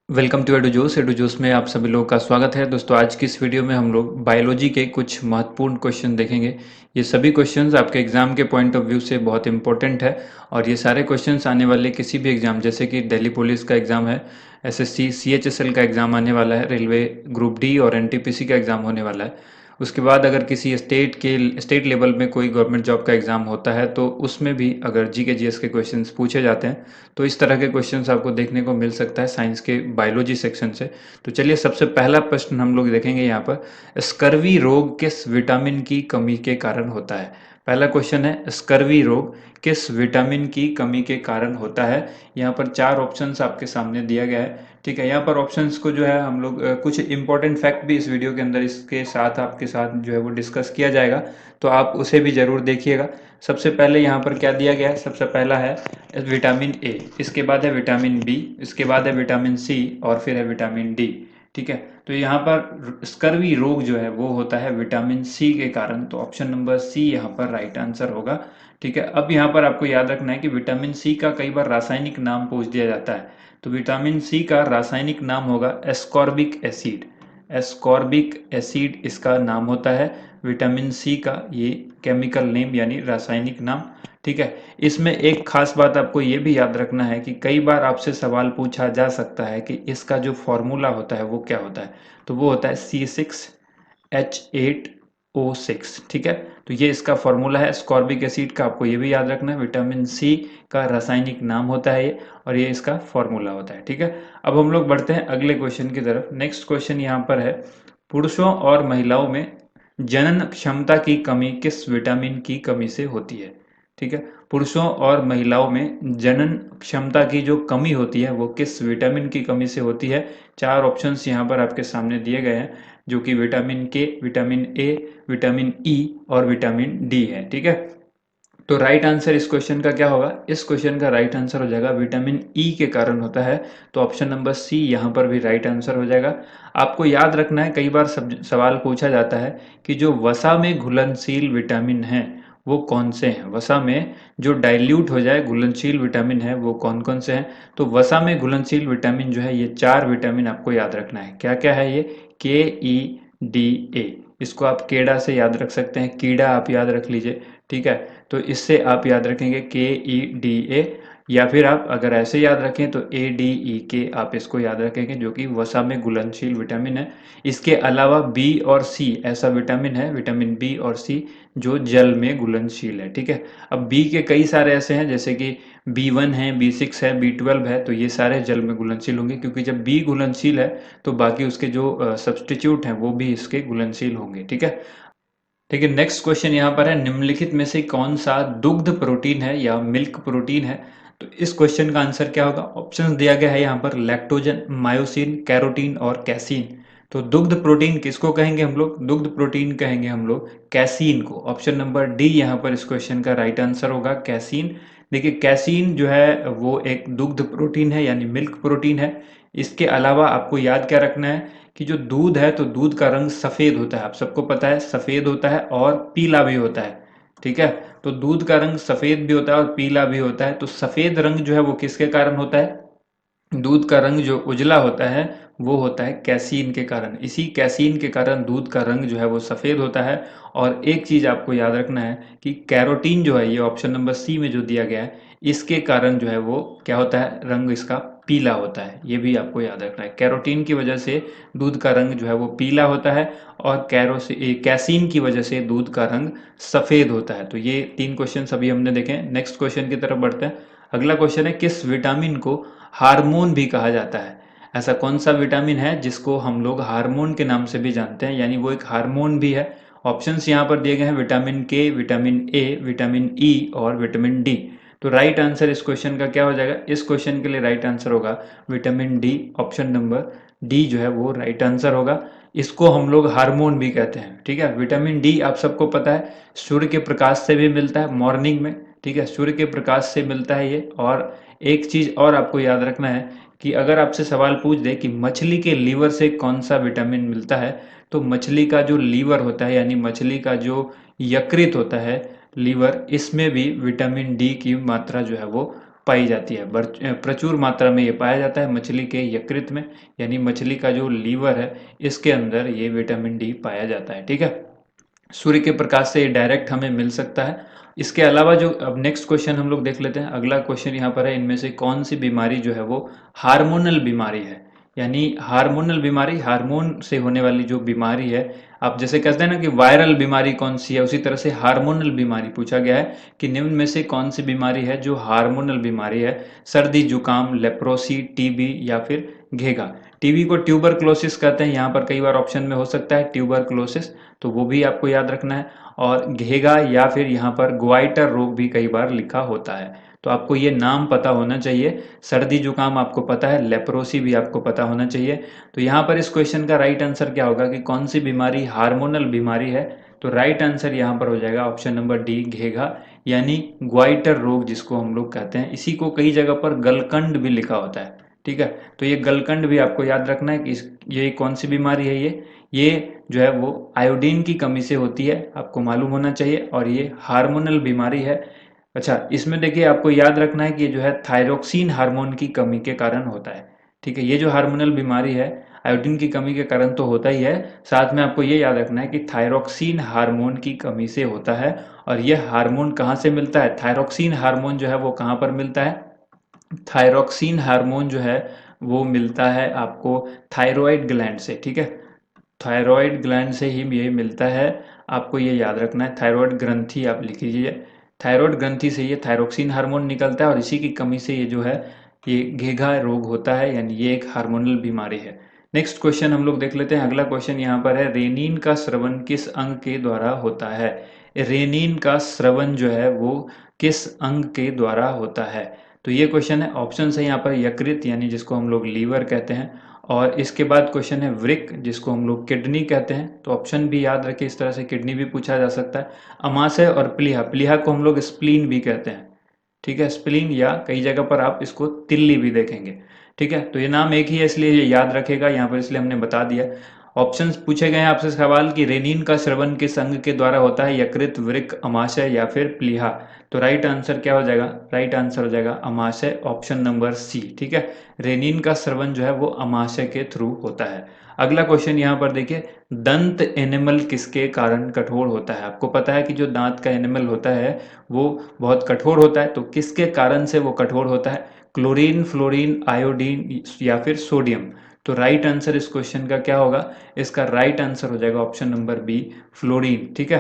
Welcome to edu juice में आप सभी लोगों का स्वागत है। दोस्तों, आज की इस वीडियो में हम लोग बायोलॉजी के कुछ महत्वपूर्ण क्वेश्चन देखेंगे। ये सभी क्वेश्चंस आपके एग्जाम के पॉइंट ऑफ व्यू से बहुत इंपॉर्टेंट है और ये सारे क्वेश्चंस आने वाले किसी भी एग्जाम, जैसे कि दिल्ली पुलिस का एग्जाम है, एसएससी सीएचएसएल का एग्जाम आने वाला है, रेलवे ग्रुप डी और एनटीपीसी का एग्जाम होने वाला है। उसके बाद अगर किसी स्टेट लेवल में कोई गवर्नमेंट जॉब का एग्ज़ाम होता है तो उसमें भी अगर जीके जीएस के क्वेश्चंस पूछे जाते हैं तो इस तरह के क्वेश्चंस आपको देखने को मिल सकता है साइंस के बायोलॉजी सेक्शन से। तो चलिए, सबसे पहला प्रश्न हम लोग देखेंगे यहाँ पर, स्कर्वी रोग किस विटामिन की कमी के कारण होता है। पहला क्वेश्चन है, स्कर्वी रोग किस विटामिन की कमी के कारण होता है। यहाँ पर चार ऑप्शंस आपके सामने दिया गया है। ठीक है, यहाँ पर ऑप्शंस को जो है हम लोग कुछ इंपॉर्टेंट फैक्ट भी इस वीडियो के अंदर इसके साथ आपके साथ जो है वो डिस्कस किया जाएगा, तो आप उसे भी जरूर देखिएगा। सबसे पहले यहाँ पर क्या दिया गया है, सबसे पहला है विटामिन ए, इसके बाद है विटामिन बी, इसके बाद है विटामिन सी और फिर है विटामिन डी। ठीक है, तो यहाँ पर स्कर्वी रोग जो है वो होता है विटामिन सी के कारण, तो ऑप्शन नंबर सी यहाँ पर राइट आंसर होगा। ठीक है, अब यहाँ पर आपको याद रखना है कि विटामिन सी का कई बार रासायनिक नाम पूछ दिया जाता है, तो विटामिन सी का रासायनिक नाम होगा एस्कॉर्बिक एसिड। एस्कॉर्बिक एसिड इसका नाम होता है, विटामिन सी का ये केमिकल नेम यानी रासायनिक नाम। ठीक है, इसमें एक खास बात आपको ये भी याद रखना है कि कई बार आपसे सवाल पूछा जा सकता है कि इसका जो फॉर्मूला होता है वो क्या होता है, तो वो होता है C6H8O6। ठीक है, तो ये इसका फॉर्मूला है स्कॉर्बिक एसिड का, आपको ये भी याद रखना है, विटामिन सी का रासायनिक नाम होता है ये और ये इसका फॉर्मूला होता है। ठीक है, अब हम लोग बढ़ते हैं अगले क्वेश्चन की तरफ। नेक्स्ट क्वेश्चन यहाँ पर है, पुरुषों और महिलाओं में जनन क्षमता की कमी किस विटामिन की कमी से होती है। ठीक है, पुरुषों और महिलाओं में जनन क्षमता की जो कमी होती है वो किस विटामिन की कमी से होती है। चार ऑप्शंस यहाँ पर आपके सामने दिए गए हैं, जो कि विटामिन के, विटामिन ए, विटामिन ई और विटामिन डी है। ठीक है, तो राइट आंसर इस क्वेश्चन का क्या होगा, इस क्वेश्चन का राइट आंसर हो जाएगा विटामिन ई के कारण होता है, तो ऑप्शन नंबर सी यहाँ पर भी राइट आंसर हो जाएगा। आपको याद रखना है, कई बार सवाल पूछा जाता है कि जो वसा में घुलनशील विटामिन है वो कौन से हैं, वसा में जो डाइल्यूट हो जाए घुलनशील विटामिन है वो कौन कौन से हैं। तो वसा में घुलनशील विटामिन जो है, ये चार विटामिन आपको याद रखना है। क्या क्या है ये, के ई डी ए, इसको आप केड़ा से याद रख सकते हैं, कीड़ा आप याद रख लीजिए। ठीक है, तो इससे आप याद रखेंगे KEDA, या फिर आप अगर ऐसे याद रखें तो ADEK आप इसको याद रखेंगे, जो कि वसा में घुलनशील विटामिन है। इसके अलावा बी और सी ऐसा विटामिन है, विटामिन बी और सी, जो जल में घुलनशील है। ठीक है, अब बी के कई सारे ऐसे हैं, जैसे कि B1 है, B6 है, B12 है, तो ये सारे जल में घुलनशील होंगे, क्योंकि जब बी घुलनशील है तो बाकी उसके जो सब्सटीट्यूट हैं वो भी इसके घुलनशील होंगे। ठीक है, ठीक है, नेक्स्ट क्वेश्चन यहाँ पर है, निम्नलिखित में से कौन सा दुग्ध प्रोटीन है या मिल्क प्रोटीन है। तो इस क्वेश्चन का आंसर क्या होगा, ऑप्शन दिया गया है यहाँ पर, लैक्टोजन, मायोसिन, कैरोटीन और कैसीन। तो दुग्ध प्रोटीन किसको कहेंगे हम लोग, दुग्ध प्रोटीन कहेंगे हम लोग कैसीन को। ऑप्शन नंबर डी यहाँ पर इस क्वेश्चन का राइट आंसर होगा, कैसीन। देखिए, कैसीन जो है वो एक दुग्ध प्रोटीन है यानी मिल्क प्रोटीन है। इसके अलावा आपको याद क्या रखना है कि जो दूध है तो दूध का रंग सफेद होता है, आप सबको पता है सफेद होता है और पीला भी होता है। ठीक है, तो दूध का रंग सफेद भी होता है और पीला भी होता है, तो सफेद रंग जो है वो किसके कारण होता है, दूध का रंग जो उजला होता है वो होता है कैसीन के कारण। इसी कैसीन के कारण दूध का रंग जो है वो सफ़ेद होता है। और एक चीज़ आपको याद रखना है कि कैरोटीन जो है, ये ऑप्शन नंबर सी में जो दिया गया है, इसके कारण जो है वो क्या होता है, रंग इसका पीला होता है। ये भी आपको याद रखना है, कैरोटीन की वजह से दूध का रंग जो है वो पीला होता है और कैसीन की वजह से दूध का रंग सफ़ेद होता है। तो ये तीन क्वेश्चन अभी हमने देखे। नेक्स्ट क्वेश्चन की तरफ बढ़ते हैं। अगला क्वेश्चन है, किस विटामिन को हार्मोन भी कहा जाता है। ऐसा कौन सा विटामिन है जिसको हम लोग हार्मोन के नाम से भी जानते हैं, यानी वो एक हार्मोन भी है। ऑप्शंस यहाँ पर दिए गए हैं, विटामिन के, विटामिन ए, विटामिन ई और विटामिन डी। तो राइट आंसर इस क्वेश्चन का क्या हो जाएगा, इस क्वेश्चन के लिए राइट आंसर होगा vitamin D. Option number D जो है वो राइट आंसर होगा। इसको हम लोग हार्मोन भी कहते हैं। ठीक है, विटामिन डी आप सबको पता है सूर्य के प्रकाश से भी मिलता है मॉर्निंग में। ठीक है, सूर्य के प्रकाश से मिलता है ये। और एक चीज और आपको याद रखना है कि अगर आपसे सवाल पूछ दे कि मछली के लीवर से कौन सा विटामिन मिलता है, तो मछली का जो लीवर होता है यानी मछली का जो यकृत होता है लीवर, इसमें भी विटामिन डी की मात्रा जो है वो पाई जाती है, प्रचुर मात्रा में ये पाया जाता है मछली के यकृत में, यानी मछली का जो लीवर है इसके अंदर ये विटामिन डी पाया जाता है। ठीक है, सूर्य के प्रकाश से ये डायरेक्ट हमें मिल सकता है। इसके अलावा जो अब नेक्स्ट क्वेश्चन हम लोग देख लेते हैं, अगला क्वेश्चन यहाँ पर है, इनमें से कौन सी बीमारी जो है वो हार्मोनल बीमारी है, यानी हार्मोनल बीमारी, हार्मोन से होने वाली जो बीमारी है। आप जैसे कहते हैं ना कि वायरल बीमारी कौन सी है, उसी तरह से हार्मोनल बीमारी पूछा गया है कि निम्न में से कौन सी बीमारी है जो हार्मोनल बीमारी है। सर्दी, जुकाम, लेप्रोसी, टीबी या फिर घेगा। टीबी को ट्यूबरक्लोसिस कहते हैं, यहाँ पर कई बार ऑप्शन में हो सकता है ट्यूबरक्लोसिस, तो वो भी आपको याद रखना है। और घेगा या फिर यहाँ पर ग्वाइटर रोग भी कई बार लिखा होता है, तो आपको ये नाम पता होना चाहिए। सर्दी जुकाम आपको पता है, लेप्रोसी भी आपको पता होना चाहिए। तो यहाँ पर इस क्वेश्चन का राइट आंसर क्या होगा कि कौन सी बीमारी हार्मोनल बीमारी है, तो राइट आंसर यहाँ पर हो जाएगा ऑप्शन नंबर डी, घेगा, यानी ग्वाइटर रोग जिसको हम लोग कहते हैं। इसी को कई जगह पर गलकंड भी लिखा होता है। ठीक है, तो ये गलकंड भी आपको याद रखना है कि ये कौन सी बीमारी है। ये जो है वो आयोडीन की कमी से होती है, आपको मालूम होना चाहिए, और ये हार्मोनल बीमारी है। अच्छा, इसमें देखिए आपको याद रखना है कि जो है थायरोक्सिन हार्मोन की कमी के कारण होता है। ठीक है, ये जो हार्मोनल बीमारी है आयोडीन की कमी के कारण तो होता ही है, साथ में आपको ये याद रखना है कि थायरोक्सिन हार्मोन की कमी से होता है। और ये हार्मोन कहाँ से मिलता है, थायरोक्सिन हार्मोन जो है वो कहाँ पर मिलता है, थायरोक्सिन हार्मोन जो है वो मिलता है आपको थायराइड ग्लैंड से। ठीक है, थायराइड ग्लैंड से ही ये मिलता है, आपको ये याद रखना है। थायराइड ग्रंथि आप लिख लीजिए, थायराइड ग्रंथि से ये थायरोक्सिन हार्मोन निकलता है और इसी की कमी से ये जो है ये घेघा रोग होता है, यानी ये एक हार्मोनल बीमारी है। नेक्स्ट क्वेश्चन हम लोग देख लेते हैं। अगला क्वेश्चन यहाँ पर है, रेनिन का स्रवन किस अंग के द्वारा होता है। रेनिन का स्रवन जो है वो किस अंग के द्वारा होता है, तो ये क्वेश्चन है। ऑप्शन है यहाँ पर यकृत, यानी जिसको हम लोग लीवर कहते हैं, और इसके बाद क्वेश्चन है वृक्क, जिसको हम लोग किडनी कहते हैं। तो ऑप्शन भी याद रखें, इस तरह से किडनी भी पूछा जा सकता है। अमाशय और प्लीहा, प्लीहा को हम लोग स्प्लीन भी कहते हैं। ठीक है, स्प्लीन, या कई जगह पर आप इसको तिल्ली भी देखेंगे। ठीक है, तो ये नाम एक ही है इसलिए ये याद रखेगा यहाँ पर, इसलिए हमने बता दिया। ऑप्शंस पूछे गए हैं आपसे सवाल कि रेनिन का स्रवन किस अंग के द्वारा होता है, यकृत, वृक्क, अमाशय या फिर प्लीहा। तो राइट आंसर क्या हो जाएगा, राइट आंसर हो जाएगा अमाशय, ऑप्शन नंबर सी। ठीक है, रेनिन का स्रवन जो है वो अमाशय के थ्रू होता है। अगला क्वेश्चन यहाँ पर देखिए, दंत एनिमल किसके कारण कठोर होता है। आपको पता है कि जो दांत का एनिमल होता है वो बहुत कठोर होता है, तो किसके कारण से वो कठोर होता है, क्लोरीन, फ्लोरीन, आयोडीन या फिर सोडियम। तो राइट आंसर इस क्वेश्चन का क्या होगा, इसका राइट आंसर हो जाएगा ऑप्शन नंबर बी, फ्लोरीन। ठीक है,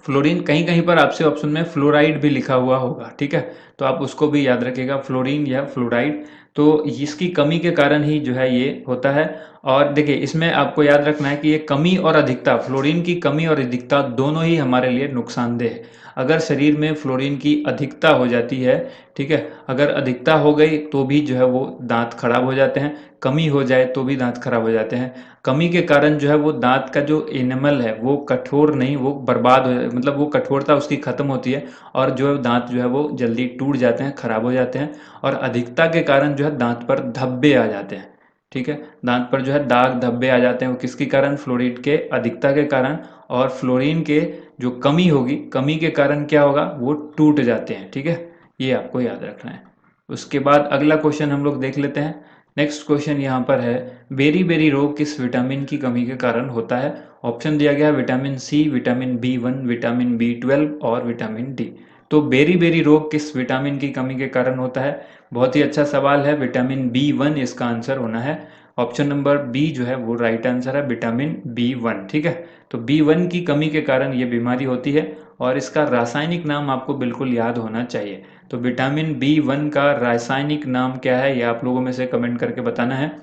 फ्लोरीन, कहीं कहीं पर आपसे ऑप्शन में फ्लोराइड भी लिखा हुआ होगा। ठीक है, तो आप उसको भी याद रखिएगा, फ्लोरीन या फ्लोराइड। तो इसकी कमी के कारण ही जो है ये होता है। और देखिए इसमें आपको याद रखना है कि ये कमी और अधिकता, फ्लोरीन की कमी और अधिकता दोनों ही हमारे लिए नुकसानदेह है। अगर शरीर में फ्लोरीन की अधिकता हो जाती है, ठीक है, अगर अधिकता हो गई तो भी जो है वो दांत खराब हो जाते हैं, कमी हो जाए तो भी दांत खराब हो जाते हैं। कमी के कारण जो है वो दांत का जो एनिमल है वो कठोर नहीं, वो बर्बाद हो, मतलब वो कठोरता उसकी खत्म होती है, और जो दांत जो है वो जल्दी टूट जाते हैं, खराब हो जाते हैं। और अधिकता के कारण जो है दांत पर धब्बे आ जाते हैं। ठीक है, दांत पर जो है दाग धब्बे आ जाते हैं, वो किसके कारण, फ्लोरीन के अधिकता के कारण। और फ्लोरीन के जो कमी होगी, कमी के कारण क्या होगा, वो टूट जाते हैं। ठीक है, ये आपको याद रखना है। उसके बाद अगला क्वेश्चन हम लोग देख लेते हैं। नेक्स्ट क्वेश्चन यहाँ पर है, बेरी बेरी रोग किस विटामिन की कमी के कारण होता है। ऑप्शन दिया गया है vitamin C, vitamin B1, vitamin B12 और विटामिन डी। तो बेरी बेरी रोग किस विटामिन की कमी के कारण होता है, बहुत ही अच्छा सवाल है। विटामिन B1 इसका आंसर होना है, ऑप्शन नंबर बी जो है वो राइट आंसर है, विटामिन B1। ठीक है, तो B1 की कमी के कारण ये बीमारी होती है, और इसका रासायनिक नाम आपको बिल्कुल याद होना चाहिए। तो विटामिन B1 का रासायनिक नाम क्या है, ये आप लोगों में से कमेंट करके बताना है।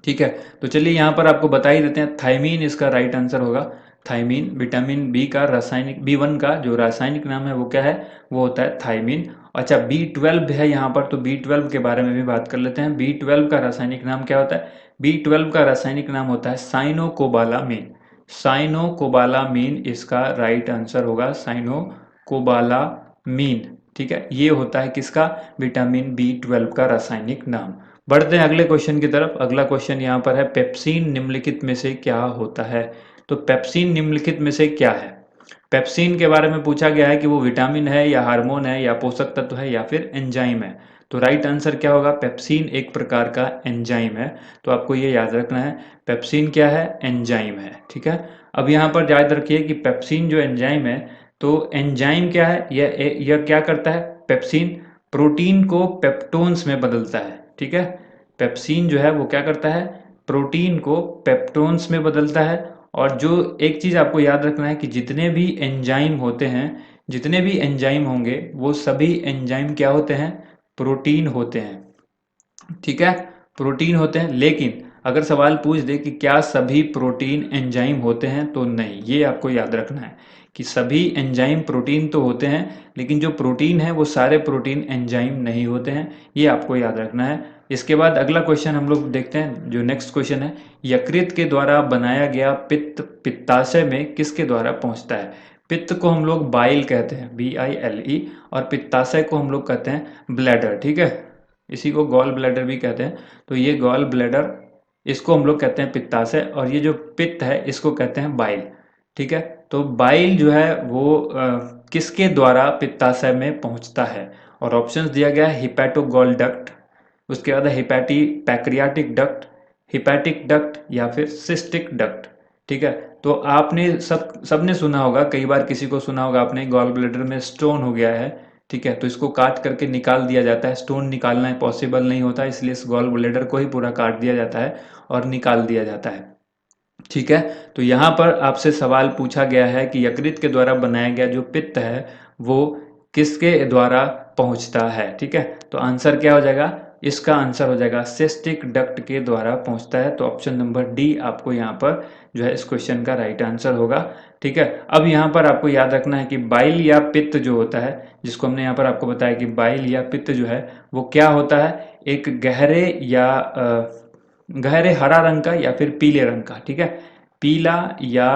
ठीक है, तो चलिए यहाँ पर आपको बता ही देते हैं, थायमीन इसका राइट आंसर होगा, थायमीन। विटामिन बी का रासायनिक, B1 का जो रासायनिक नाम है वो क्या है, वो होता है थायमीन। अच्छा, B12 है यहाँ पर, तो B12 के बारे में भी बात कर लेते हैं। B12 का रासायनिक नाम क्या होता है, B12 का रासायनिक नाम होता है साइनोकोबालामीन। साइनोकोबालामीन इसका राइट आंसर होगा, साइनोकोबालामीन। ठीक है, ये होता है किसका, विटामिन B12 का रासायनिक नाम। बढ़ते हैं अगले क्वेश्चन की तरफ। अगला क्वेश्चन यहाँ पर है, पेप्सिन निम्नलिखित में से क्या होता है। तो पेप्सिन निम्नलिखित में से क्या है, पेप्सिन के बारे में पूछा गया है कि वो विटामिन है या हार्मोन है या पोषक तत्व है या फिर एंजाइम है। तो राइट आंसर क्या होगा, पेप्सिन एक प्रकार का एंजाइम है। तो आपको ये याद रखना है, पेप्सिन क्या है, एंजाइम है। ठीक है, अब यहाँ पर याद रखिए कि पेप्सिन जो एंजाइम है, तो एंजाइम क्या है, यह क्या करता है, पेप्सिन प्रोटीन को पेप्टोन्स में बदलता है। ठीक है, पेप्सिन जो है वो क्या करता है, प्रोटीन को पेप्टोन्स में बदलता है। और जो एक चीज़ आपको याद रखना है कि जितने भी एंजाइम होते हैं, जितने भी एंजाइम होंगे वो सभी एंजाइम क्या होते हैं, प्रोटीन होते हैं। ठीक है, प्रोटीन होते हैं। लेकिन अगर सवाल पूछ दे कि क्या सभी प्रोटीन एंजाइम होते हैं, तो नहीं, ये आपको याद रखना है कि सभी एंजाइम प्रोटीन तो होते हैं, लेकिन जो प्रोटीन है वो सारे प्रोटीन एंजाइम नहीं होते हैं। ये आपको याद रखना है। इसके बाद अगला क्वेश्चन हम लोग देखते हैं, जो नेक्स्ट क्वेश्चन है, यकृत के द्वारा बनाया गया पित्त पित्ताशय में किसके द्वारा पहुंचता है। पित्त को हम लोग बाइल कहते हैं, BILE, और पित्ताशय को हम लोग कहते हैं ब्लैडर। ठीक है, इसी को गॉल ब्लैडर भी कहते हैं। तो ये गॉल ब्लैडर, इसको हम लोग कहते हैं पित्ताशय, और ये जो पित्त है इसको कहते हैं बाइल। ठीक है, तो बाइल जो है वो किसके द्वारा पित्ताशय में पहुंचता है, और ऑप्शंस दिया गया है हिपैटोगॉल डक्ट, उसके बाद हिपैटी पैक्रियाटिक डक्ट, हिपैटिक डक्ट या फिर सिस्टिक डक्ट। ठीक है, तो आपने सबने सुना होगा, कई बार किसी को सुना होगा आपने, गॉल ब्लैडर में स्टोन हो गया है। ठीक है, तो इसको काट करके निकाल दिया जाता है। स्टोन निकालना पॉसिबल नहीं होता, इसलिए इस गॉल ब्लैडर को ही पूरा काट दिया जाता है और निकाल दिया जाता है। ठीक है, तो यहाँ पर आपसे सवाल पूछा गया है कि यकृत के द्वारा बनाया गया जो पित्त है वो किसके द्वारा पहुंचता है। ठीक है, तो आंसर क्या हो जाएगा, इसका आंसर हो जाएगा सिस्टिक डक्ट के द्वारा पहुंचता है। तो ऑप्शन नंबर डी आपको यहाँ पर जो है इस क्वेश्चन का राइट आंसर होगा। ठीक है, अब यहाँ पर आपको याद रखना है कि बाइल या पित्त जो होता है, जिसको हमने यहाँ पर आपको बताया कि बाइल या पित्त जो है वो क्या होता है, एक गहरे हरा रंग का या फिर पीले रंग का। ठीक है, पीला या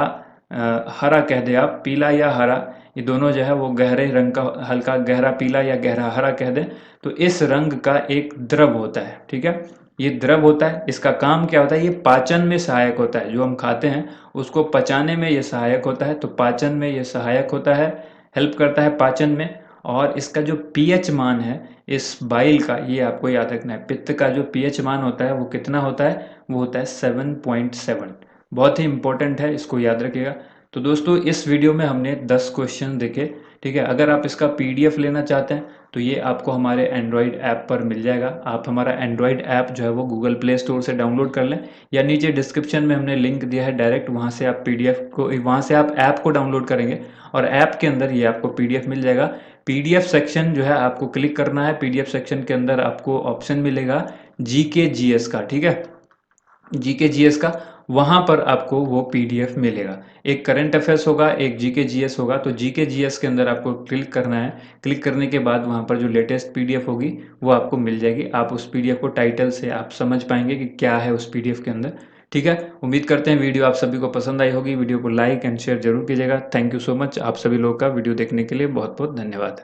हरा कह दे आप, पीला या हरा, ये दोनों जो है वो गहरे रंग का, हल्का गहरा पीला या गहरा हरा कह दे, तो इस रंग का एक द्रव होता है। ठीक है, ये द्रव होता है, इसका काम क्या होता है, ये पाचन में सहायक होता है। जो हम खाते हैं उसको पचाने में ये सहायक होता है, तो पाचन में ये सहायक होता है, हेल्प करता है पाचन में। और इसका जो पीएच मान है इस बाइल का, ये आपको याद रखना है, पित्त का जो पीएच मान होता है वो कितना होता है, वो होता है 7.7। बहुत ही इंपॉर्टेंट है, इसको याद रखिएगा। तो दोस्तों इस वीडियो में हमने 10 क्वेश्चन देखे। ठीक है, अगर आप इसका PDF लेना चाहते हैं तो ये आपको हमारे एंड्रॉयड ऐप पर मिल जाएगा। आप हमारा एंड्रॉयड ऐप जो है वो गूगल प्ले स्टोर से डाउनलोड कर लें, या नीचे डिस्क्रिप्शन में हमने लिंक दिया है डायरेक्ट, वहाँ से आप ऐप को डाउनलोड करेंगे और ऐप के अंदर ये आपको PDF मिल जाएगा। PDF सेक्शन जो है आपको क्लिक करना है, PDF सेक्शन के अंदर आपको ऑप्शन मिलेगा GK GS का। ठीक है, GK GS का, वहां पर आपको वो PDF मिलेगा। एक करंट अफेयर्स होगा, एक GK GS होगा। तो GK GS के अंदर आपको क्लिक करना है, क्लिक करने के बाद वहां पर जो लेटेस्ट PDF होगी वो आपको मिल जाएगी। आप उस PDF को टाइटल से आप समझ पाएंगे कि क्या है उस PDF के अंदर। ठीक है, उम्मीद करते हैं वीडियो आप सभी को पसंद आई होगी। वीडियो को लाइक एंड शेयर जरूर कीजिएगा। थैंक यू सो मच, आप सभी लोगों का वीडियो देखने के लिए बहुत बहुत धन्यवाद।